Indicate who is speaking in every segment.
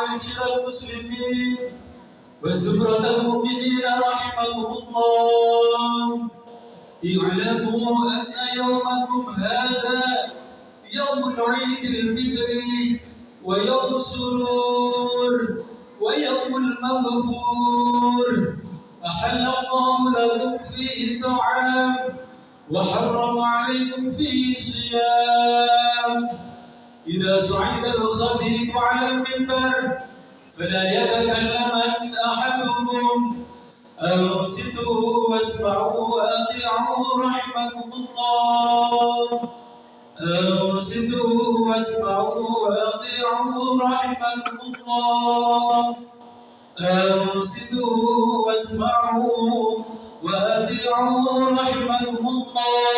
Speaker 1: معاشر المسلمين وزمرة المؤمنين رحمكم الله، اعلموا أن يومكم هذا يوم العيد الفطر ويوم السرور ويوم المغفور، أحل الله لكم فيه الطعام وحرم عليكم فيه الصيام. إذا صعد الخطيب على المنبر فلا يتكلمن أحدكم، أنصتوا واسمعوا وأطيعوا رحمكم الله. أنصتوا واسمعوا وأطيعوا رحمكم الله. أنصتوا واسمعوا وأطيعوا رحمكم الله.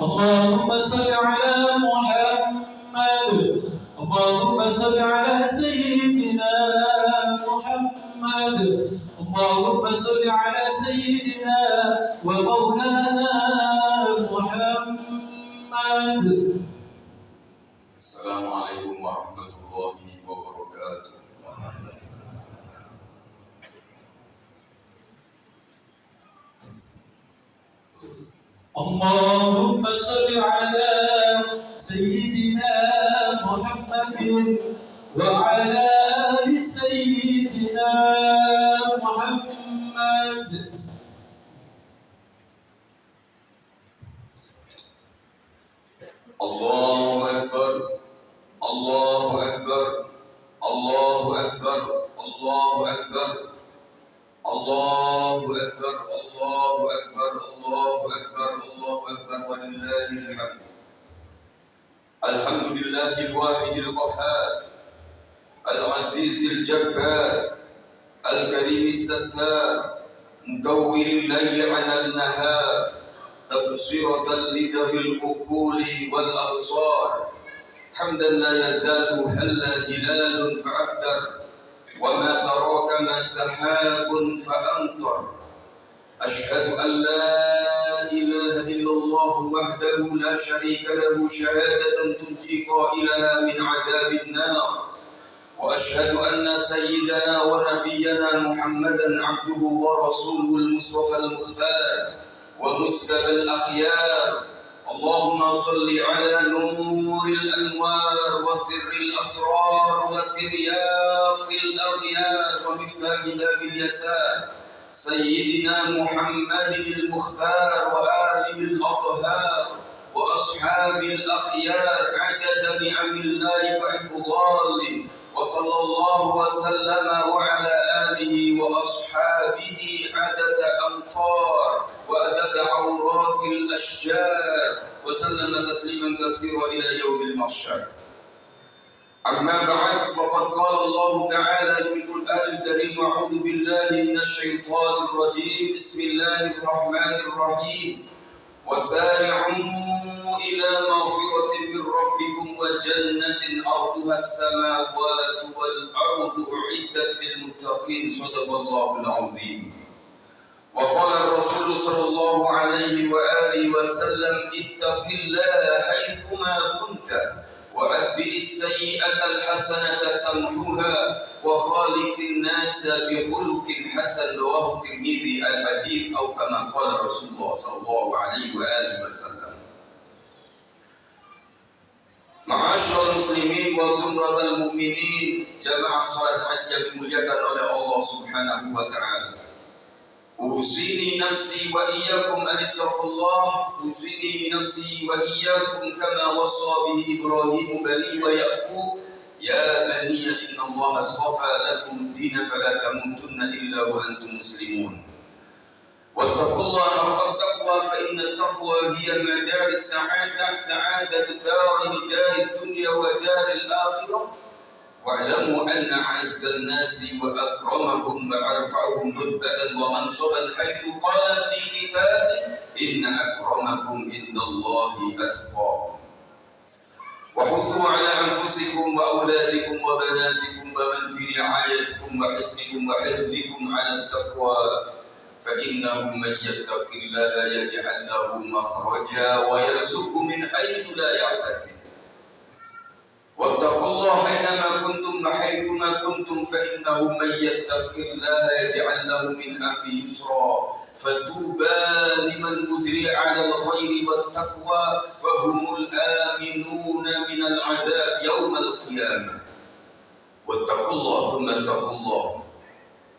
Speaker 1: اللهم صل على محمد. اللهم صل على سيدنا محمد. اللهم صل على سيدنا ومولانا محمد.
Speaker 2: السلام عليكم ورحمة الله وبركاته.
Speaker 1: اللهم صل على سيدنا محمد وعلى آل سيدنا محمد.
Speaker 2: الله أكبر الله أكبر الله أكبر الله أكبر الله أكبر الله أكبر الله أكبر الله أكبر ولله الحمد. الحمد لله الواحد القهار العزيز الجبار الكريم الستار مكور الليل على النهار تبصرة لذوي العقول والأبصار. حمدا لا يزال هلا هلال فعبدر وما تراك ما سحاب فأمطر. أشهد أن لا إله إلا الله وحده لا شريك له شهادة تنجي قائلها من عذاب النار. وأشهد أن سيدنا ونبينا محمدا عبده ورسوله المصطفى المختار ومجتبى الأخيار. اللهم صل على نور الأنوار وسر الأسرار وترياق الأغيار ومفتاح باب اليسار سيدنا محمد المختار وآله الأطهار وأصحاب الأخيار عدد نعم الله وإفضاله. وصلى الله وسلم وعلى آله وأصحابه عدد أمطار وعدد عورات الأشجار وسلم تسليما كثيرا إلى يوم المحشر. أما بعد فقد قال الله تعالى في القرآن الكريم: أعوذ بالله من الشيطان الرجيم. بسم الله الرحمن الرحيم. وسارعوا إلى مغفرة من ربكم وجنة أرضها السماوات والأرض أعدت للمتقين. صدق الله العظيم. وقال الرسول صلى الله عليه وآله وسلم: اتق الله حيثما كنت وأتبع السيئة الحسنة تمحوها وخالق الناس بخلق حسن. رواه الترمذي. الحديث أو كما قال رسول الله صلى الله عليه وآله وسلم. Ma'asyiral muslimin wa zumratal mu'minin, jamaah salat hajj yang dimuliakan oleh Allah Subhanahu wa taala. Usini nafsi wa iyyakum an ittaqullah. Usini nafsi wa iyyakum kama wassa bihi Ibrahim bani wa Yaqub. Ya bani inna Allah astafa lakum ad-din fala tamutunna illa wa antum muslimun. واتقوا الله حق التقوى فإن التقوى هي مدار السعادة، سعادة دار الدنيا ودار الآخرة. واعلموا أن أعز الناس وأكرمهم وأرفعهم رتبة ومنصبا حيث قال في كتابه: إن أكرمكم عند الله أتقاكم. وحثوا على أنفسكم وأولادكم وبناتكم ومن في رعايتكم وحسنكم وحفظكم على التقوى، فإنه من يتق الله يجعل له مخرجا ويرزقه من حيث لا يحتسب واتقوا الله أينما كنتم وحيثما كنتم فإنه من يتق الله يجعل له من أمره يسرا فطوبى لمن أجري على الخير والتقوى فهم الآمنون من العذاب يوم القيامة واتقوا الله ثم اتقوا الله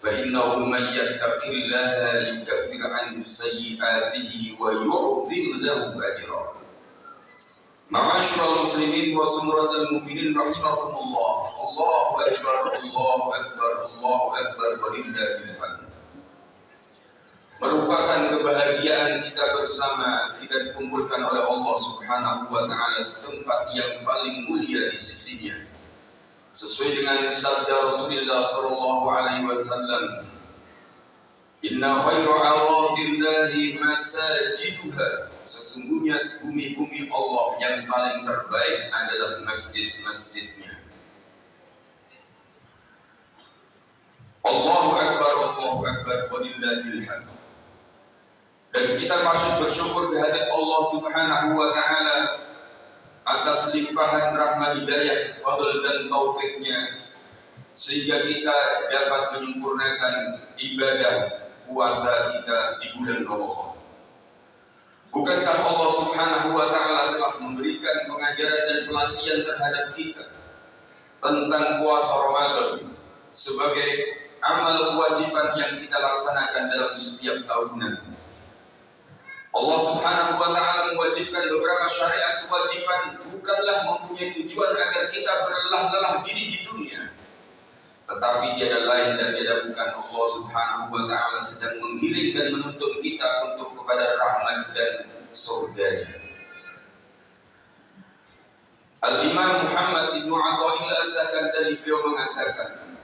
Speaker 2: فإنه من يتق الله يكفر عنه سيئاته ويعظم له أجرا. Ma'asyiral muslimin wa zumratal mu'minin rahimakumullah. Allahu akbar, Allahu akbar, Allahu akbar walillahil hamd. Merupakan kebahagiaan kita bersama kita dikumpulkan oleh Allah Subhanahu wa taala tempat yang paling mulia di sisinya. Sesuai dengan sabda Rasulullah sallallahu alaihi wasallam, "Inna khairu aradillahi masajiduha." Sesungguhnya bumi-bumi Allah yang paling terbaik adalah masjid-masjidnya. Allahu akbar, Allahu akbar walillahil hamd. Dan kita masih bersyukur kehadirat Allah Subhanahu wa taala atas limpahan rahmat hidayah, fadl dan taufiknya sehingga kita dapat menyempurnakan ibadah puasa kita di bulan Ramadan. Bukankah Allah Subhanahu wa taala telah memberikan pengajaran dan pelatihan terhadap kita tentang puasa Ramadan sebagai amal kewajiban yang kita laksanakan dalam setiap tahunan. Allah Subhanahu wa taala mewajibkan beberapa syariat kewajiban bukanlah mempunyai tujuan agar kita berlelah-lelah diri di dunia, tetapi tiada lain dan tiada bukan Allah Subhanahu wa taala sedang menggiring dan menuntun kita untuk kepada rahmat dan surganya. Al-Imam Muhammad Ibn Atha'illah As-Sakandari beliau mengatakan,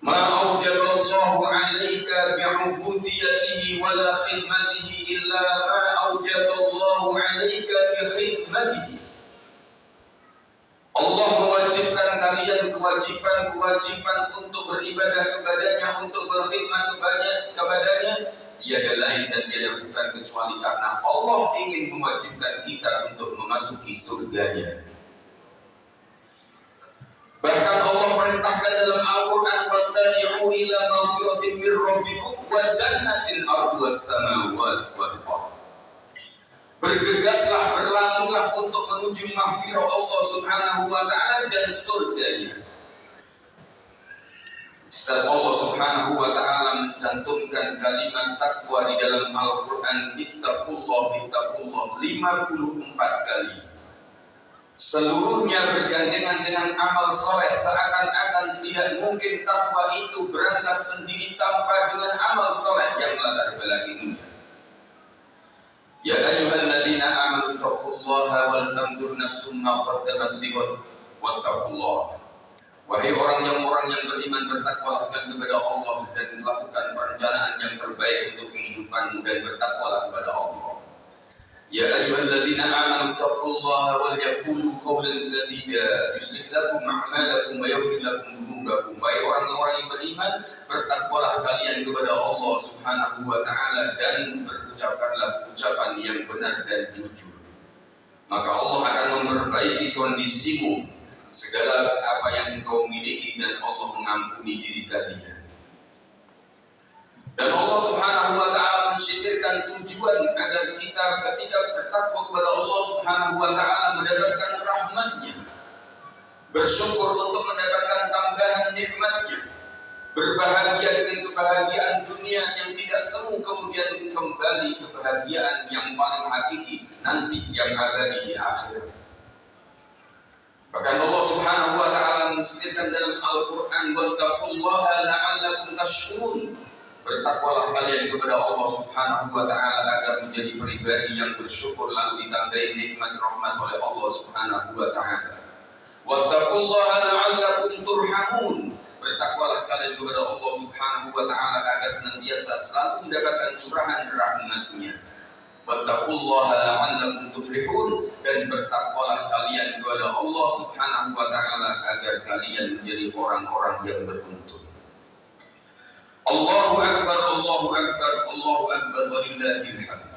Speaker 2: "Ma aujaballahu 'alaika bi'ubudiyatihi wa la khidmatihi illa ma aujaballahu 'alaika bi khidmatihi." Allah mewajibkan kalian kewajiban-kewajiban untuk beribadah kepadanya, untuk berkhidmat kepadanya. Tiada lain dan tiada bukan kecuali karena Allah ingin mewajibkan kita untuk memasuki surganya. Bahkan Allah perintahkan dalam Al-Quran, "Wasari'u ila maghfiratin min rabbikum wa jannatin arduhas samawati wal ardh." Bergegaslah, berlalulah untuk menuju maghfirah Allah Subhanahu wa taala dan surganya. Setelah Allah Subhanahu wa taala mencantumkan kalimat takwa di dalam Al-Qur'an, ittaqullah 54 kali. Seluruhnya bergandengan dengan amal soleh, seakan-akan tidak mungkin takwa itu berangkat sendiri tanpa dengan amal soleh yang latar belakangnya. Ya ayyuhalladzina amanu taqullaha wal tanzur nafsum ma qaddamat lighad wattaqullah. Wahai orang yang beriman, bertakwalah kepada Allah dan melakukan perencanaan yang terbaik untuk kehidupanmu dan bertakwalah kepada Allah. Ya ayyuhalladzina amanu taqullaha wal yaqulu qawlan sadida yuslih lakum a'malakum wa yaghfir lakum dhunubakum. Wahai orang-orang yang beriman, bertakwalah kalian kepada Allah Subhanahu wa taala dan berucapkanlah ucapan yang benar dan jujur. Maka Allah akan memperbaiki kondisimu, segala apa yang engkau miliki, dan Allah mengampuni diri kalian. Dan Allah Subhanahu wa taala mensyitirkan tujuan agar kita ketika bertakwa kepada Allah Subhanahu wa taala mendapatkan rahmatnya, bersyukur untuk mendapatkan tambahan nikmatnya, berbahagia dengan kebahagiaan dunia yang tidak semu, kemudian kembali kebahagiaan yang paling hakiki nanti yang abadi di akhirat. Bahkan Allah Subhanahu wa taala mensyitirkan dalam Al-Qur'an, "Wattaqullaha la'allakum tashkurun." Bertakwalah kalian kepada Allah Subhanahu wa taala agar menjadi pribadi yang bersyukur lalu ditambahi nikmat rahmat oleh Allah Subhanahu wa taala. Wattaqullaha la'allakum turhamun. Bertakwalah kalian kepada Allah Subhanahu wa taala agar senantiasa selalu mendapatkan curahan rahmat-Nya. Wattaqullaha la'allakum tuflihun. Dan bertakwalah kalian kepada Allah Subhanahu wa taala agar kalian menjadi orang-orang yang beruntung. Allahu Akbar, Allahu Akbar, Allahu Akbar, walillahil hamd.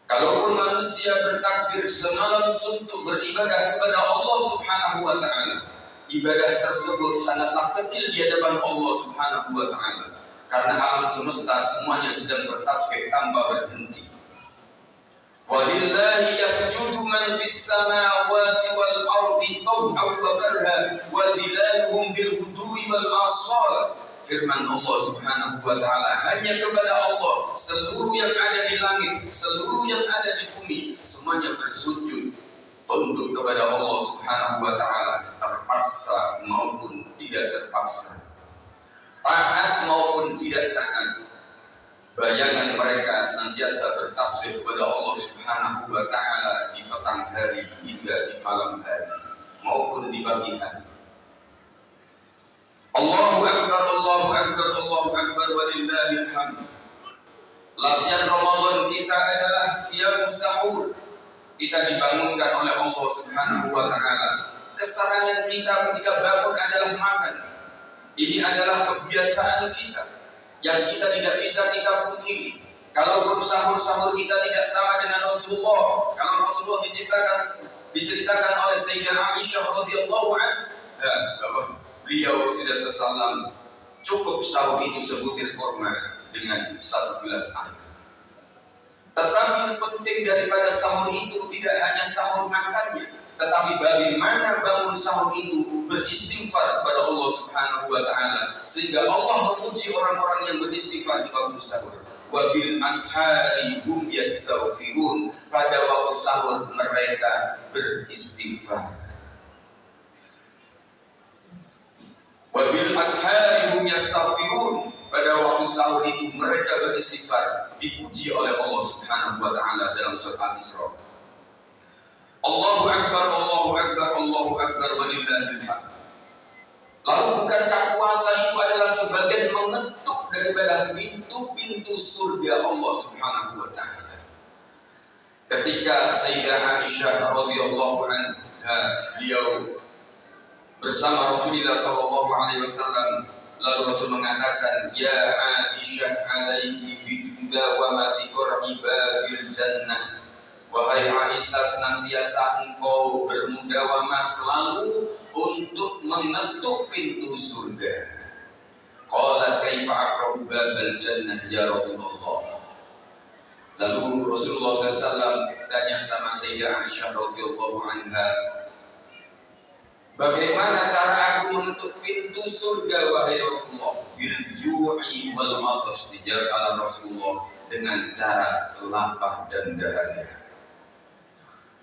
Speaker 2: Kalaupun manusia bertakbir semalam suntuk beribadah kepada Allah Subhanahu wa Ta'ala, ibadah tersebut sangatlah kecil di hadapan Allah Subhanahu wa Ta'ala, karena alam semesta semuanya sedang bertasbih tanpa berhenti. Walillahi yasjudu man fis samawati wal ardi taw'an wa karhan wa dhilaluhum bil ghudwi wal asal. Firman Allah Subhanahu wa Ta'ala, hanya kepada Allah seluruh yang ada di langit, seluruh yang ada di bumi, semuanya bersujud tunduk kepada Allah Subhanahu wa Ta'ala, terpaksa maupun tidak terpaksa, taat maupun tidak taat. Bayangan mereka senantiasa bertasbih kepada Allah Subhanahu wa Ta'ala di petang hari hingga di malam hari maupun di pagi hari. Allahu Akbar, Allahu Akbar, Allahu Akbar, walillahil hamd. Latihan Ramadan kita adalah qiyam sahur. Kita dibangunkan oleh Allah Subhanahu wa Ta'ala. Kesenangan kita ketika bangun adalah makan. Ini adalah kebiasaan kita yang kita tidak bisa kita pungkiri. Kalaupun sahur-sahur kita tidak sama dengan Rasulullah, kalau Rasulullah diceritakan oleh Sayyidah Aisyah radhiyallahu anha bahwa beliau sudah sesalam cukup sahur itu sebutir kurma dengan satu gelas air. Tetapi yang penting daripada sahur itu tidak hanya sahur makannya, tetapi bagaimana bangun sahur itu beristighfar kepada Allah Subhanahu wa Ta'ala, sehingga Allah memuji orang-orang yang beristighfar di waktu sahur. Wabil ashari hum yastaghfirun, pada waktu sahur mereka beristighfar. Wabil ashari hum yastaghfirun, pada waktu sahur itu mereka beristighfar, dipuji oleh Allah Subhanahu wa Ta'ala dalam surat Al-Isra. Allahu Akbar, Allahu Akbar, Allahu Akbar, walillahil hamd. Lalu bukankah puasa itu adalah sebagian mengetuk daripada pintu-pintu surga Allah Subhanahu wa Ta'ala? Ketika Sayyidah Aisyah radhiyallahu anha beliau bersama Rasulullah sallallahu alaihi wasallam, lalu Rasul mengatakan, ya Aisyah alaiki bidawamati qur'i babil jannah. Wahai Aisyah, senantiasa engkau bermudawamah selalu untuk mengetuk pintu surga. Qalat kaifa aqra'u babal jannah ya Rasulullah. Lalu Rasulullah SAW bertanya sama Sayyidah Aisyah radhiyallahu anha, bagaimana cara aku mengetuk pintu surga wahai Rasulullah? Bil ju'i wal 'atas, dijawab oleh Rasulullah, dengan cara lapar dan dahaga.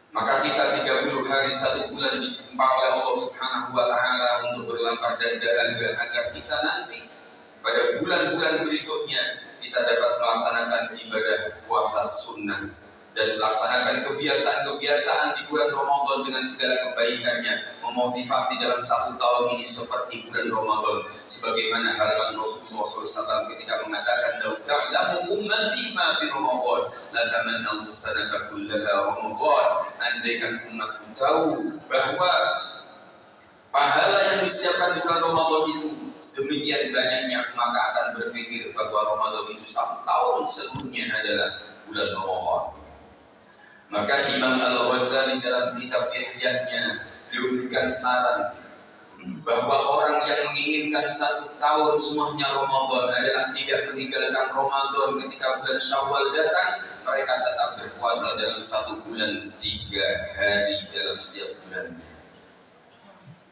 Speaker 2: Maka kita 30 hari 1 bulan ditimpa oleh Allah Subhanahu wa Ta'ala untuk berlapar dan dahaga, agar kita nanti pada bulan-bulan berikutnya kita dapat melaksanakan ibadah puasa sunnah dan melaksanakan kebiasaan-kebiasaan di bulan Ramadan dengan segala kebaikannya, memotivasi dalam 1 tahun ini seperti bulan Ramadan, sebagaimana halaman Rasulullah SAW ketika mengatakan, "Lau ta'lamu ummati ma fi Ramadan, la tamannau as-sanata kullaha Ramadan." Andaikan umatku tahu bahwa pahala yang disiapkan di bulan Ramadan itu demikian banyaknya, maka akan berpikir bahwa Ramadan itu 1 tahun seluruhnya adalah bulan Ramadan. Maka Imam Al-Ghazali dalam kitab Ihya-nya memberikan saran bahwa orang yang menginginkan 1 tahun semuanya Ramadan adalah tidak meninggalkan Ramadan ketika bulan Syawal datang. Mereka tetap berpuasa dalam 1 bulan 3 hari dalam setiap bulannya.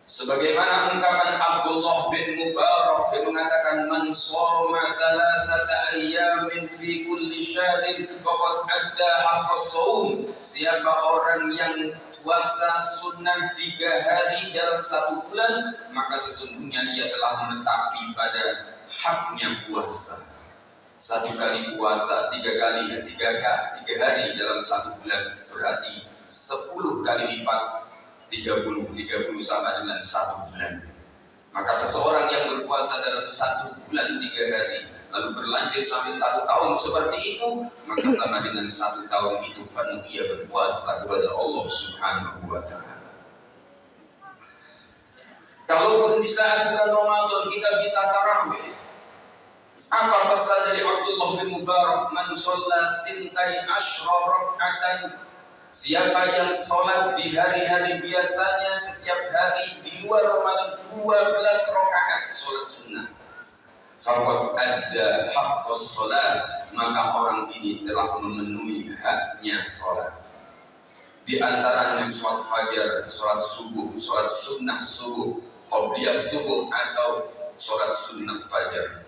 Speaker 2: Sebagaimana ungkapan Abdullah bin Mubarak yang mengatakan, man shoma 3 ayyamin fi kulli syahrin faqad adda haqqas shaum. Siapa orang yang puasa sunnah 3 hari dalam 1 bulan, maka sesungguhnya ia telah menetapi pada haknya puasa. 1 kali puasa 3 hari dalam 1 bulan berarti 10 kali lipat 30 sama dengan 1 bulan. Maka seseorang yang berpuasa dalam 1 bulan 3 hari lalu berlanjut sampai 1 tahun seperti itu, maka sama dengan 1 tahun itu penuh ia berpuasa kepada Allah Subhanahu wa Ta'ala. Kalaupun di saat bulan Ramadan kita bisa tarawih, Apa pesan dari Abdullah bin Mubarak? Man shalla sintai asyra rak'atan. Siapa yang sholat di hari-hari biasanya setiap hari di luar Ramadan 12 rakaat sholat sunnah, faqad adda haqqas sholat, maka orang ini telah memenuhi haknya sholat. Di antaranya sholat fajar, sholat subuh, sholat sunnah subuh, qobliyah subuh atau sholat sunnah fajar.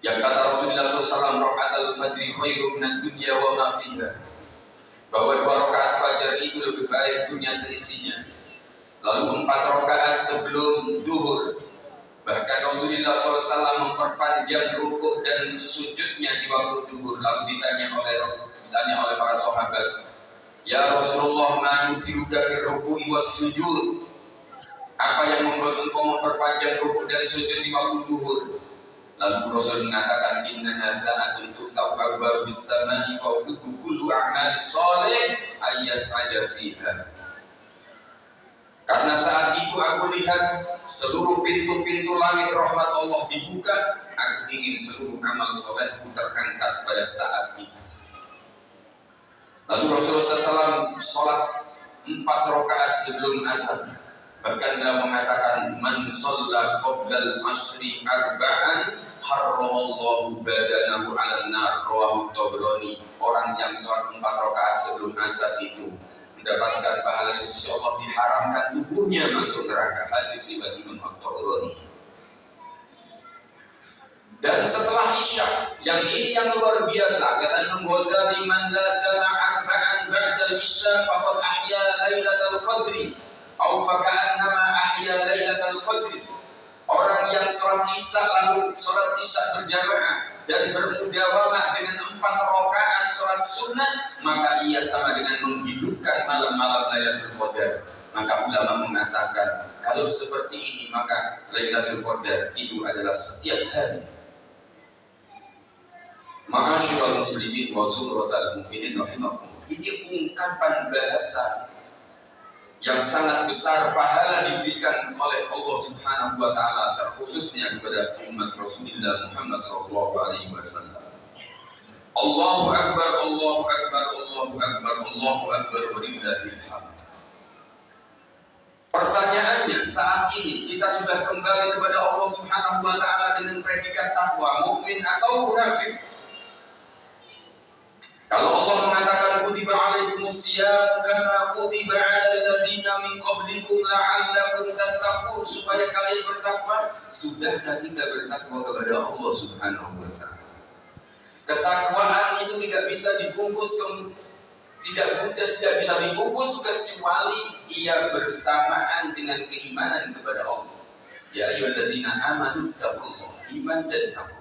Speaker 2: Yang kata Rasulullah SAW, raka'atul fajri khairum minad dunya wa ma fiha, bahwa 2 rakaat fajar itu lebih baik dunia seisinya. Lalu 4 rakaat sebelum duhur. Bahkan Rasulullah SAW memperpanjang rukuk dan sujudnya di waktu duhur. Lalu ditanya oleh para sahabat, ya Rasulullah, ma nutiluka fi ruku'i was sujud? Apa yang membuat engkau memperpanjang rukuk dan sujud di waktu duhur? Lalu Rasul mengatakan, innaha sa'atun tuftahu abwabus samai fa kullu a'mali shalih ayyas'ada fiha. Karena saat itu aku lihat seluruh pintu-pintu langit rahmat Allah dibuka. Aku ingin seluruh amal salehku terangkat pada saat itu. Lalu Rasulullah SAW sholat 4 rakaat sebelum asar. Bahkan beliau mengatakan, man shalla qoblal asri arba'an harramallahu badanahu 'alan nar, rawahu Tabrani. Orang yang sholat 4 rakaat sebelum asar itu mendapatkan pahala di sisi Allah, diharamkan tubuhnya masuk neraka. Hadis riwayat Imam Tabrani. Dan setelah Isya, yang ini yang luar biasa, kata Imam Ghazali, man lazama arba'an ba'da Isya faqad ahya lailatul qadri atau faka'annama ahya lailatul qadri. Orang yang sholat Isya lalu sholat Isya berjamaah dan bermudawamah dengan 4 rakaat sholat sunnah, maka ia sama dengan menghidupkan malam-malam Lailatul Qadar. Maka ulama mengatakan, kalau seperti ini maka Lailatul Qadar itu adalah setiap hari. Ma'asyiral muslimin wa zumratal mu'minin rahimakumullah. Ini ungkapan bahasa yang sangat besar, pahala diberikan oleh Allah Subhanahu wa taala terkhususnya kepada umat Rasulullah Muhammad sallallahu alaihi wasallam. Allahu akbar, Allahu akbar, Allahu akbar, Allahu akbar, walillahil hamd. Pertanyaannya, saat ini kita sudah kembali kepada Allah Subhanahu wa taala dengan predikat takwa, mukmin atau munafik? Kalau Allah mengatakan kutiba alaikumus siyam kama kutiba alal ladzina min qablikum la'allakum tattaqun, supaya kalian bertakwa, sudahkah kita bertakwa kepada Allah Subhanahu wa taala? Ketakwaan itu tidak bisa dibungkus kecuali ia bersamaan dengan keimanan kepada Allah. Ya ayyuhalladzina amanu taqullaha, iman dan takwa.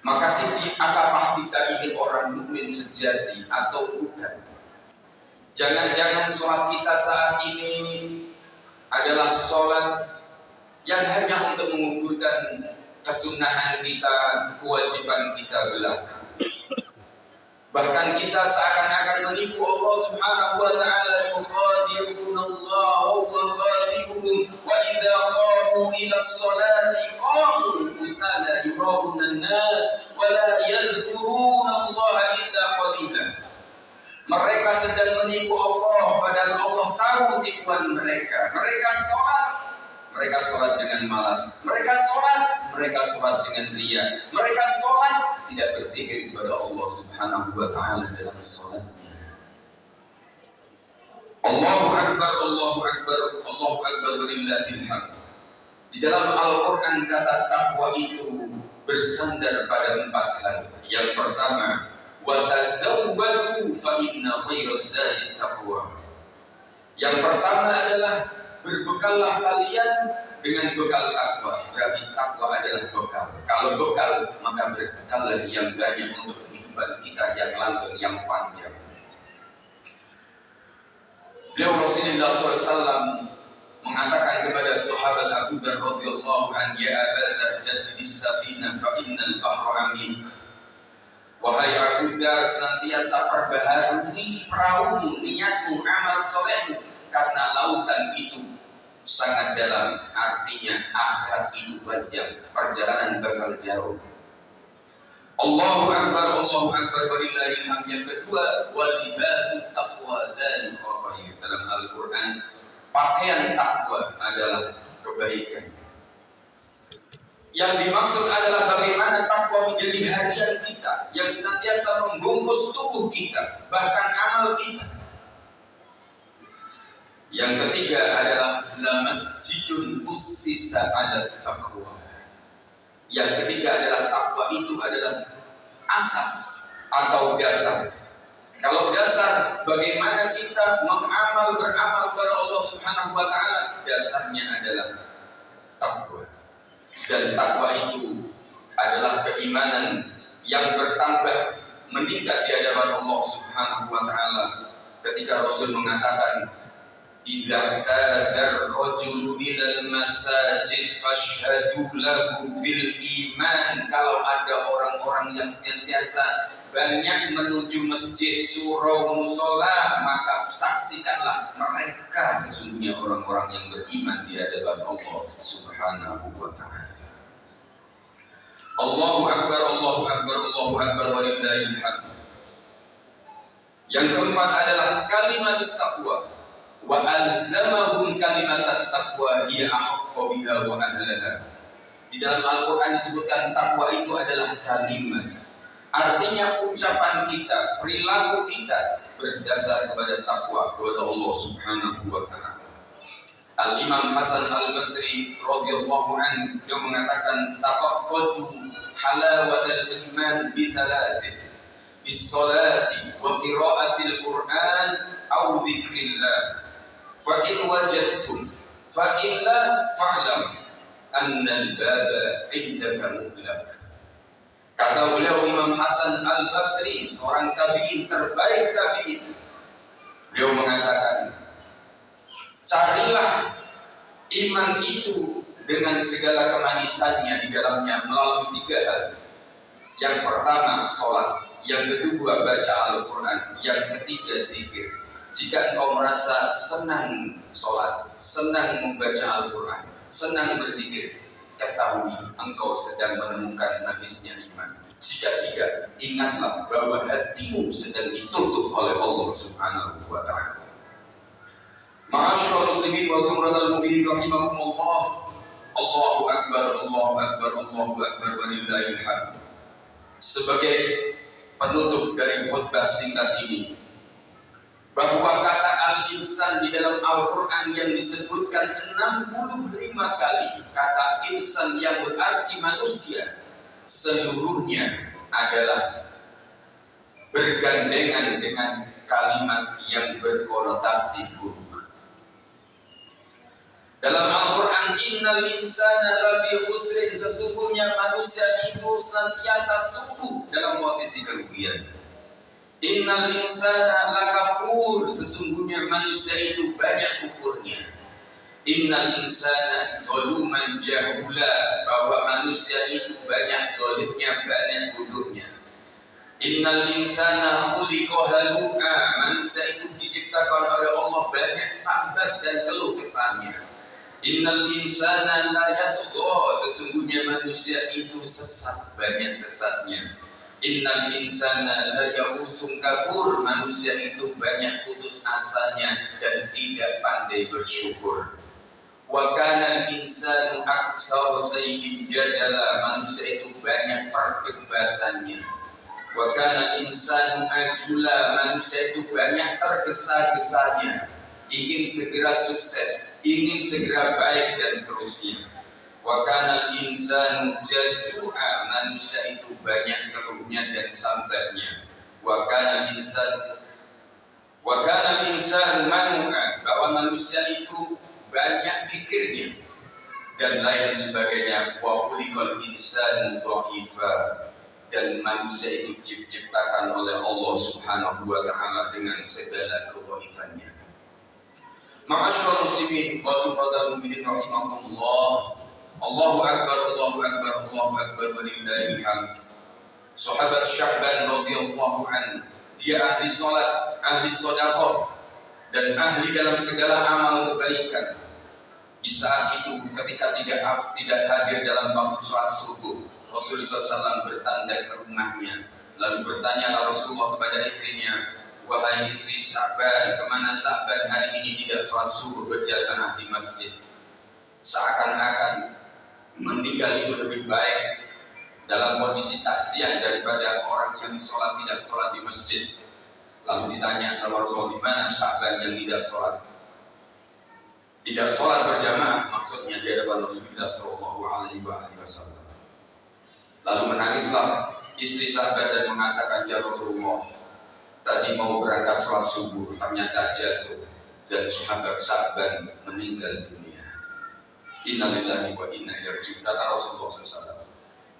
Speaker 2: Maka apakah kita ini orang mukmin sejati atau bukan? Jangan-jangan sholat kita saat ini adalah sholat yang hanya untuk mengukurkan kesunahan kita, kewajiban kita belaka. Bahkan kita seakan-akan menipu Allah Subhanahu wa taala, yukhadi'una Allah wa khadi'uhum wa idza qamu ila sholati qamu kusala yura'una an-nas wa la yadhkuruna Allah illa qalilan. Mereka sedang menipu Allah, padahal Allah tahu tipuan mereka. Mereka sholat dengan malas. Mereka sholat dengan ria. Mereka sholat tidak berzikir kepada Allah Subhanahu wa taala dalam sholatnya. Allahu akbar, Allahu akbar, Allahu akbar, walillahil hamd. Di dalam Al-Qur'an kata takwa itu bersandar pada 4 hal. Yang pertama, wa tazawwadu fa inna khairaz zadi taqwa. Yang pertama adalah berbekallah kalian dengan bekal takwa. Berarti takwa adalah bekal. Kalau bekal, maka berbekallah yang banyak untuk kehidupan kita yang langgeng, yang panjang. Beliau Rasulullah SAW mengatakan kepada sahabat Abu Dzar radhiyallahu anhu, ya Aba Dzar jaddidis safinah fa innal bahra amik. Wahai Abu Dzar, senantiasa perbaharui perahumu, niatmu, amal solehmu, karena lautan itu sangat dalam, artinya akhirat itu panjang, perjalanan bakal jauh. Allahu Akbar, walillahil hamd. Yang kedua, walibasut taqwa dzalika khair. Dalam Al-Quran, pakaian takwa adalah kebaikan. Yang dimaksud adalah bagaimana takwa menjadi harian kita, yang senantiasa membungkus tubuh kita, bahkan amal kita. Yang ketiga adalah la masjidun ussisa 'ala taqwa. Yang ketiga adalah takwa itu adalah asas atau dasar. Kalau dasar bagaimana kita beramal kepada Allah Subhanahu wa taala, dasarnya adalah takwa. Dan takwa itu adalah keimanan yang bertambah, meningkat di hadapan Allah Subhanahu wa taala. Ketika Rasul mengatakan, idza tadar rajulu ilal masajid fashhadu lahu bil iman. Kalau ada orang-orang yang senantiasa banyak menuju masjid, surau, musola, maka saksikanlah mereka sesungguhnya orang-orang yang beriman di hadapan Allah Subhanahu wa taala. Allahu Akbar, walillahil hamd. Yang keempat adalah kalimat taqwa. Wa alzamahum kalimat taqwa hiya ahqqu biha wa ahlaha. Di dalam Al-Quran disebutkan takwa itu adalah kalimat. Artinya ucapan kita, perilaku kita berdasar kepada takwa kepada Allah Subhanahu wa taala. Al-Imam Hasan Al-Basri radhiyallahu anhu dia mengatakan, tafaqqatu halawatal iman bi thalathin, bis salati wa qiraatil Qur'an aw dzikrillah. Fa in wajadtum fa illa fa'lam anna al-baba indaka mughlaq. Kata beliau Imam Hasan Al-Basri, seorang tabi'in terbaik tabi'in, beliau mengatakan, carilah iman itu dengan segala kemanisannya di dalamnya melalui 3 hal. Yang pertama sholat, yang kedua baca Al-Quran, yang ketiga zikir. Jika engkau merasa senang sholat, senang membaca Al-Quran, senang berzikir, ketahui engkau sedang menemukan manisnya iman. Jika tidak, ingatlah bahwa hatimu sedang ditutup oleh Allah Subhanahu wa ta'ala. Ma'asyiral muslimin wa zumratal mu'minin rahimakumullah. Allahu Akbar, walillahil hamd. Sebagai penutup dari khutbah singkat ini, bahwa kata al-insan di dalam Al-Quran yang disebutkan 65 kali, kata insan yang berarti manusia, seluruhnya adalah bergandengan dengan kalimat yang berkonotasi buruk. Dalam Al-Quran, innal insana lafi khusrin, sesungguhnya manusia itu senantiasa sungguh dalam posisi kerugian. Innal insana lakafur, sesungguhnya manusia itu banyak kufurnya. Innal insana zaluman jahula, bahwa manusia itu banyak zalimnya, banyak bodohnya. Innal insana khuliqa halu'a, manusia itu diciptakan oleh Allah banyak sabar dan keluh kesahnya. Innal insana la yatgha, sesungguhnya manusia itu sesat, banyak sesatnya. Innal insana la ya'usun kafur, manusia itu banyak putus asanya dan tidak pandai bersyukur. Wa kana insanu aktsara shay'in jadala, manusia itu banyak perdebatannya. Wa kana insanu ajula, manusia itu banyak tergesa-gesanya, ingin segera sukses, ingin segera baik dan seterusnya. Wa kana insanu jazua, manusia itu banyak keluhnya dan sambatnya. Wa kana insanu manu'a, bahwa manusia itu banyak pikirnya dan lain sebagainya. Wa khuliqal insanu dha'ifa, dan manusia itu diciptakan oleh Allah Subhanahu wa ta'ala dengan segala kedhaifannya. Ma'asyiral muslimin wa zumratal mu'minin rahimakumullah. Allahu Akbar, walillahil hamd. Sahabat Syahban radhiyallahu anhu, dia ahli salat, ahli sedekah, dan ahli dalam segala amal kebaikan. Di saat itu ketika tidak hadir dalam waktu sholat subuh, Rasulullah SAW bertanda ke rumahnya, lalu bertanyalah Rasulullah kepada istrinya, wahai istri Sa'ban, kemana Sa'ban hari ini tidak sholat subuh berjamaah di masjid? Seakan-akan meninggal itu lebih baik dalam kondisi takziah daripada orang yang tidak sholat di masjid. Lalu ditanya sama Rasulullah, di mana Sa'ban yang tidak sholat? Tidak sholat berjamaah maksudnya di hadapan Rasulullah SAW. Lalu menangislah istri Sa'ban dan mengatakan, ya Rasulullah, tadi mau berangkat sholat subuh ternyata jatuh dan sahabat Sa'ban meninggal dunia. Inna lillahi wa inna ilaihi raji'un, kata Rasulullah SAW.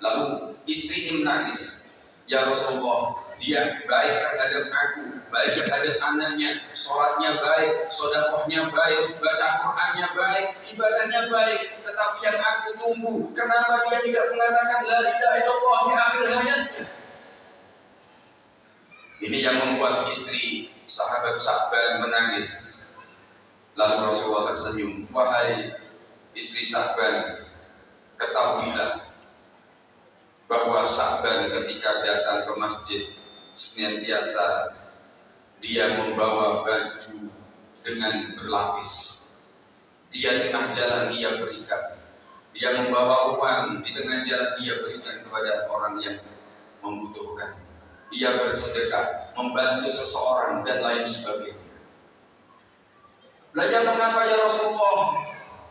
Speaker 2: Lalu istri ini menangis, ya Rasulullah, dia baik terhadap aku, baik terhadap anaknya, sholatnya baik, sedekahnya baik, baca Qur'annya baik, ibadahnya baik, tetapi yang aku tunggu, kenapa dia tidak mengatakan la ilaha illallah di akhir hayatnya? Ini yang membuat istri sahabat Sa'ban menangis. Lalu Rasulullah tersenyum, wahai istri Sa'ban, ketahuilah bahwa Sa'ban ketika datang ke masjid senantiasa dia membawa baju dengan berlapis. Dia tengah jalan dia berikan, dia membawa uang di tengah jalan dia berikan kepada orang yang membutuhkan. Ia bersedekah, membantu seseorang dan lain sebagainya. Belajar mengapa ya Rasulullah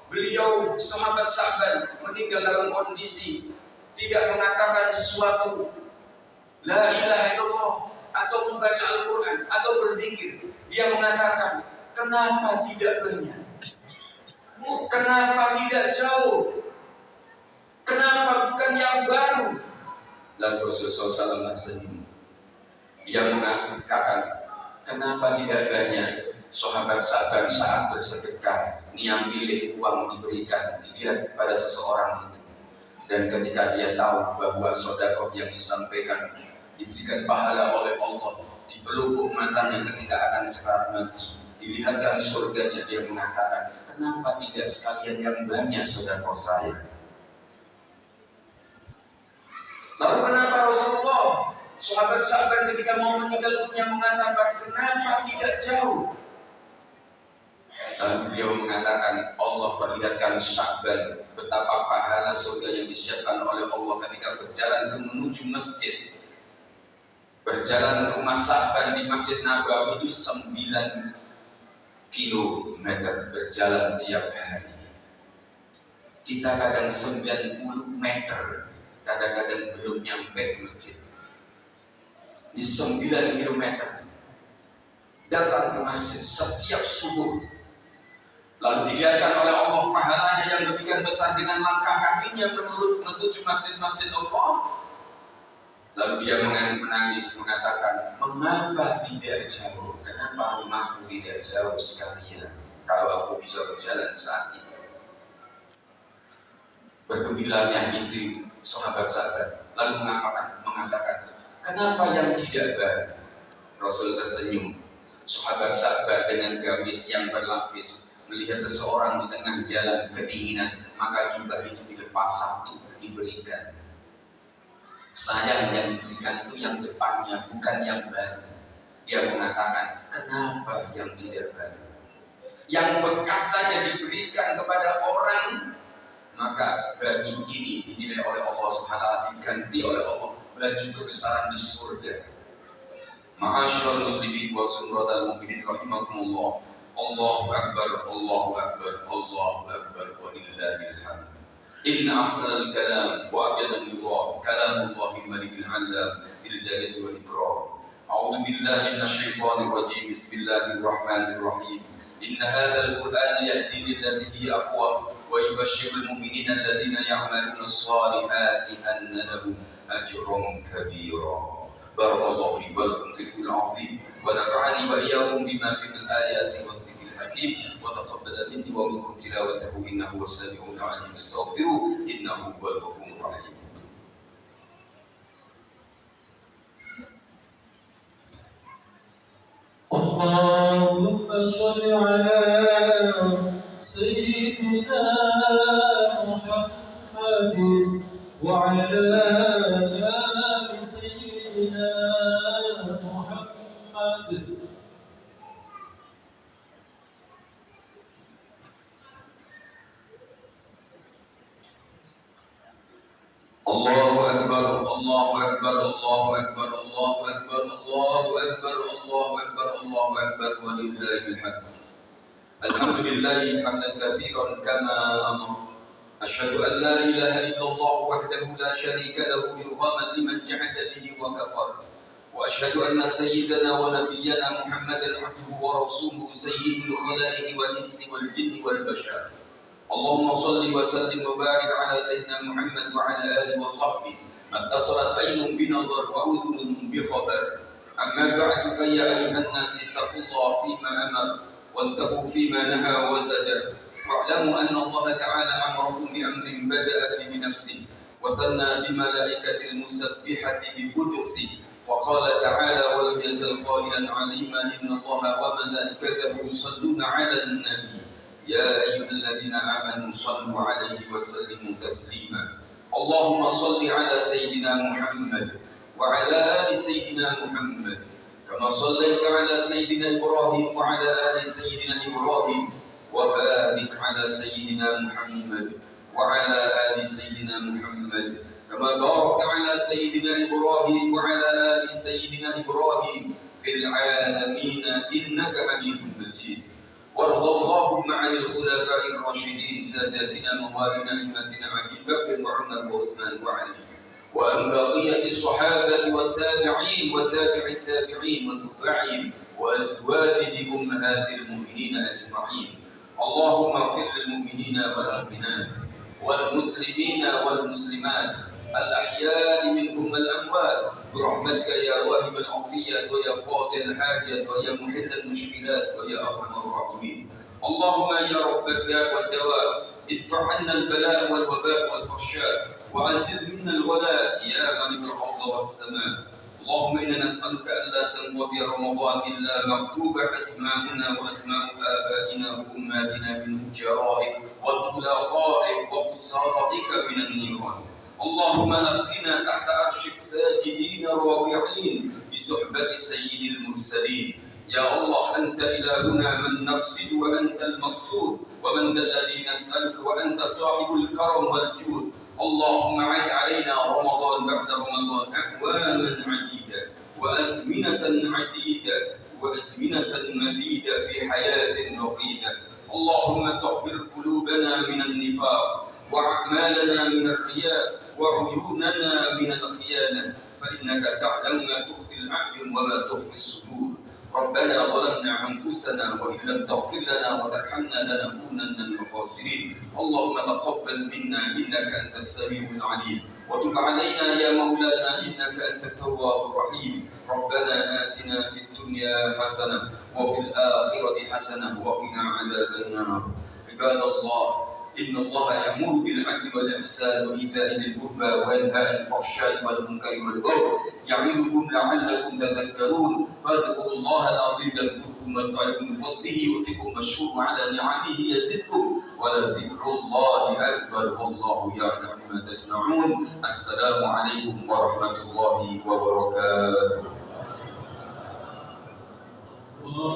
Speaker 2: beliau sahabat Sa'ban meninggal dalam kondisi tidak mengatakan sesuatu la ilaha illallah atau membaca Al-Quran atau berzikir. Dia mengatakan, kenapa tidak banyak? Kenapa tidak jauh? Kenapa bukan yang baru? Lalu Rasulullah SAW tersenyum. Dia mengatakan, kenapa tidak banyak sahabat Sa'ban saat bersedekah, niat pilih uang diberikan, dilihat pada seseorang itu. Dan ketika dia tahu bahwa sedekah yang disampaikan diberikan pahala oleh Allah di pelupuk matanya ketika akan sekarat mati, dilihatkan surganya, dia mengatakan, kenapa tidak sekalian yang banyak sedekah saya? Lalu kenapa Rasulullah sahabat Sa'ban ketika mau meninggal dunia mengatakan, kenapa tidak jauh? Lalu beliau mengatakan, Allah perlihatkan Sa'ban betapa pahala surga yang disiapkan oleh Allah ketika berjalan menuju masjid. Berjalan ke rumah Sa'ban di Masjid Nabawi itu 9 kilometer berjalan tiap hari. Kita kadang 90 meter, kadang-kadang belum nyampe ke masjid. Di 9 kilometer datang ke masjid setiap subuh. Lalu dilihatkan oleh Allah pahalanya yang demikian besar dengan langkah kakinya menuju masjid-masjid Allah. Lalu dia menangis mengatakan, mengapa tidak jauh? Kenapa rumahku tidak jauh sekalian kalau aku bisa berjalan saat itu? Bergembiranya istri sahabat Sa'ban lalu mengatakan, kenapa yang tidak baik? Rasul tersenyum. Sahabat Sa'ban dengan gamis yang berlapis melihat seseorang di tengah jalan kedinginan, maka jubah itu dilepas satu diberikan. Sayang yang diberikan itu yang depannya, bukan yang baru. Dia mengatakan, kenapa yang tidak baru? Yang bekas saja diberikan kepada orang, maka baju ini dinilai oleh Allah SWT, diganti oleh Allah baju kebesaran di surga. Ma'asyiral muslimin wa sumratal mu'minin rahimakumullah. Allahu Akbar, Allahu Akbar, Allahu Akbar, wa lillahil hamd. Inna ahsanal kalam wa abyadan nidham kalamullahil malikil alam bil jalali wal ikram. A'udzu billahi minasy syaithanir rajim. Bismillahirrahmanirrahim. Inna hadzal qur'ana yahdi lillati hiya aqwam wa yubashshirul mu'minina alladhina ya'maluna as-salihati anna lahum ajran kabira. Barakallahu li wa lakum fil qur'an wa nafa'ani wa iyyakum bima fil ayati wa الحكيم وتقبل مني ومنكم تلاوته إنه هو السميع العليم استغفروه إنه هو الغفور الرحيم.
Speaker 1: اللهم صل على سيدنا وعلى آل سيدنا محمد.
Speaker 2: الله أكبر الله أكبر الله أكبر الله أكبر الله أكبر الله أكبر الله أكبر ولله الحمد. الحمد لله حمدا كثيرا كما أمر. أشهد أن لا إله إلا الله وحده لا شريك له إرغاما لمن جحد به وكفر. وأشهد أن سيدنا ونبينا محمدا عبده ورسوله سيد الخلائق والإنس والجن والبشر. اللهم صل وسلم وبارك على سيدنا محمد وعلى آله وصحبه ما اتصلت عين بنظر وأذن بخبر. أما بعد فيا أيها الناس اتقوا الله فيما أمر وانتهوا فيما نهى وزجر. واعلموا أن الله تعالى أمركم بأمر بدأ بنفسه وثنى بملائكة المسبحة بقدسه، وقال تعالى ولم يزل قائلا عليما إن الله وملائكته يصلون على النبي يا أيها الذين آمنوا صلوا عليه وسلموا تسليما. اللهم صل على سيدنا محمد وعلى آل سيدنا محمد كما صليت على سيدنا إبراهيم وعلى آل سيدنا إبراهيم، وبارك على سيدنا محمد وعلى آل سيدنا محمد كما باركت على سيدنا إبراهيم وعلى آل سيدنا إبراهيم في العالمين إنك حميد مجيد. وارض اللهم عن الخلفاء الراشدين ساداتنا موالينا أئمتنا أبي بكر وعمر وعثمان وعلي، وأن بقية الصحابة والتابعين وتابع التابعين وتبعهم وأزواجه أمهات المؤمنين أجمعين. اللهم اغفر للمؤمنين والمؤمنات والمسلمين والمسلمات الأحياء منهم والأموات برحمتك يا واهب العطيات ويا قاضي الحاجات ويا محل المشكلات ويا أرحم الراحمين. اللهم يا رب الداء والدواء ادفع عنا البلاء والوباء والفحشاء وأنزل منا الولاء يا مالك الأرض والسماء. اللهم إنا نسألك ألا تنقضي رمضان إلا مكتوب أسماؤنا وأسماء آبائنا وأمهاتنا من جرائك وطلقائك وأسرائك من النيران. اللهم لقنا تحت عرشك ساجدين راكعين بصحبة سيد المرسلين. يا الله أنت إلهنا من نقصد وأنت المقصود، ومن ذا الذي نسألك وأنت صاحب الكرم والجود. اللهم عد علينا رمضان بعد رمضان أعواما عديدة وأزمنة عديدة وأزمنة مديدة في حياة رغيدة. اللهم طهر قلوبنا من النفاق وأعمالنا من الرياء وعيوننا من الخيانة، فإنك تعلم ما تخفي الأعين وما تخفي الصدور. ربنا ظلمنا أنفسنا وإن لم تغفر لنا وترحمنا لنكونن من الخاسرين. اللهم تقبل منا إنك أنت السميع العليم، وتب علينا يا مولانا إنك أنت التواب الرحيم. ربنا آتنا في الدنيا حسنة وفي الآخرة حسنة وقنا عذاب النار. عباد الله، إن الله يأمر بالعدل والإحسان وإيتاء ذي القربى وينهى عن الفحشاء والمنكر والبغي يعظكم لعلكم تذكرون. فاذكروا الله العظيم يذكركم واسألوا من فضله يؤتكم واشكروا على نعمه يزدكم ولذكر الله أكبر والله يعلم ما تصنعون. السلام عليكم ورحمة الله وبركاته.